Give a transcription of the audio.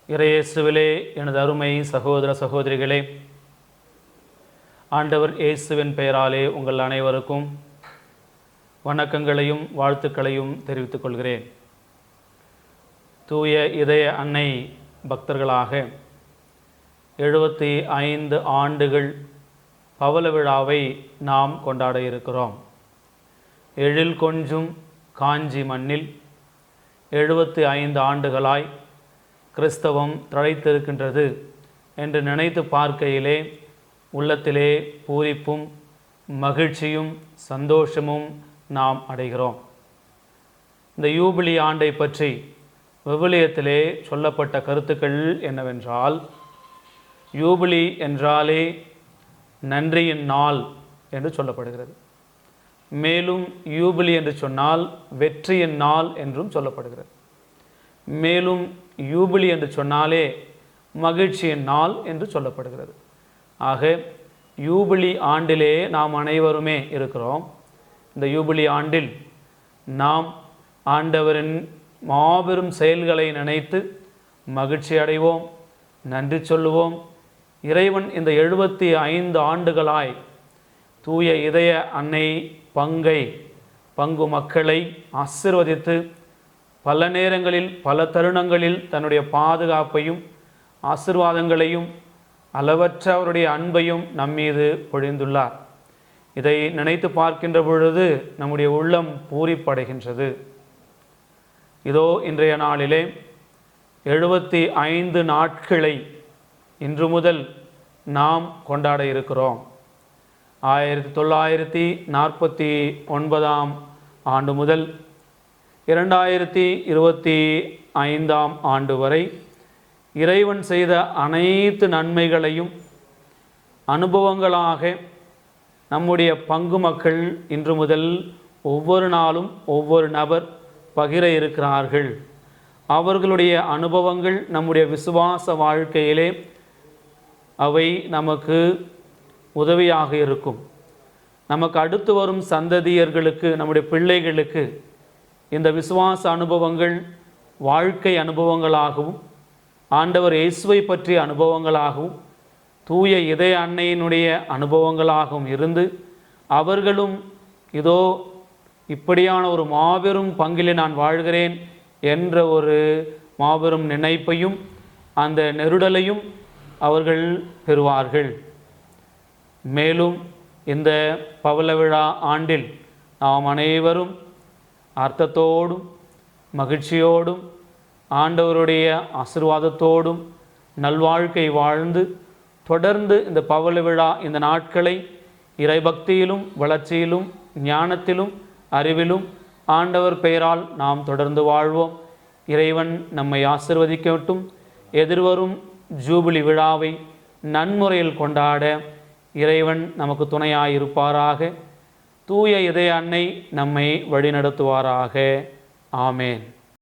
இறையேசுவிலே எனது அருமை சகோதர சகோதரிகளே, ஆண்டவர் இயேசுவின் பெயராலே உங்கள் அனைவருக்கும் வணக்கங்களையும் வாழ்த்துக்களையும் தெரிவித்துக் கொள்கிறேன். தூய இதய அன்னை பக்தர்களாக 75 ஆண்டுகள் பவள விழாவை நாம் கொண்டாட இருக்கிறோம். எழில் கொஞ்சும் காஞ்சி மண்ணில் 75 ஆண்டுகளாய் கிறிஸ்தவம் தழைத்திருக்கின்றது என்று நினைத்து பார்க்கையிலே உள்ளத்திலே பூரிப்பும் மகிழ்ச்சியும் சந்தோஷமும் நாம் அடைகிறோம். இந்த யூபிலி ஆண்டை பற்றி விவிலியத்திலே சொல்லப்பட்ட கருத்துக்கள் என்னவென்றால், யூபிலி என்றாலே நன்றியின் நாள் என்று சொல்லப்படுகிறது. மேலும் யூபிலி என்று சொன்னால் வெற்றியின் நாள் என்றும் சொல்லப்படுகிறது. மேலும் யூபிலி என்று சொன்னாலே மகிழ்ச்சியின் நாள் என்று சொல்லப்படுகிறது. ஆக யூபிலி ஆண்டிலே நாம் அனைவருமே இருக்கிறோம். இந்த யூபிலி ஆண்டில் நாம் ஆண்டவரின் மாபெரும் செயல்களை நினைத்து மகிழ்ச்சி அடைவோம், நன்றி சொல்லுவோம். இறைவன் இந்த 75 ஆண்டுகளாய் தூய இதய அன்னை பங்கு மக்களை ஆசீர்வதித்து பல நேரங்களில் பல தருணங்களில் தன்னுடைய பாதுகாப்பையும் ஆசீர்வாதங்களையும் அளவற்ற அவருடைய அன்பையும் நம்மீது பொழிந்துள்ளார். இதை நினைத்து பார்க்கின்ற பொழுது நம்முடைய உள்ளம் பூரிப்படைகின்றது. இதோ இன்றைய நாளிலே 75 நாட்களை இன்று முதல் நாம் கொண்டாட இருக்கிறோம். 1949 ஆண்டு முதல் 2025 ஆண்டு வரை இறைவன் செய்த அனைத்து நன்மைகளையும் அனுபவங்களாக நம்முடைய பங்கு மக்கள் இன்று முதல் ஒவ்வொரு நாளும் ஒவ்வொரு நபர் பகிர இருக்கிறார்கள். அவர்களுடைய அனுபவங்கள் நம்முடைய விசுவாச வாழ்க்கையிலே அவை நமக்கு உதவியாக இருக்கும். நமக்கு அடுத்து வரும் சந்ததியர்களுக்கு, நம்முடைய பிள்ளைகளுக்கு இந்த விசுவாச அனுபவங்கள் வாழ்க்கை அனுபவங்களாகவும் ஆண்டவர் இயேசுவை பற்றிய அனுபவங்களாகவும் தூய இதய அன்னையினுடைய அனுபவங்களாகவும் இருந்து அவர்களும் இதோ இப்படியான ஒரு மாபெரும் பங்கிலே நான் வாழ்கிறேன் என்ற ஒரு மாபெரும் நினைப்பையும் அந்த நெருடலையும் அவர்கள் பெறுவார்கள். மேலும் இந்த பவள விழா ஆண்டில் நாம் அனைவரும் அர்த்தத்தோடும் மகிழ்ச்சியோடும் ஆண்டவருடைய ஆசீர்வாதத்தோடும் நல்வாழ்க்கை வாழ்ந்து தொடர்ந்து இந்த பவள விழா இந்த நாட்களை இறைபக்தியிலும் வளர்ச்சியிலும் ஞானத்திலும் அறிவிலும் ஆண்டவர் பெயரால் நாம் தொடர்ந்து வாழ்வோம். இறைவன் நம்மை ஆசீர்வதிக்கட்டும். எதிர்வரும் ஜூபிலி விழாவை நன்முறையில் கொண்டாட இறைவன் நமக்கு துணையாயிருப்பாராக. தூய இதய அன்னை நம்மை வழிநடத்துவாராக. ஆமேன்.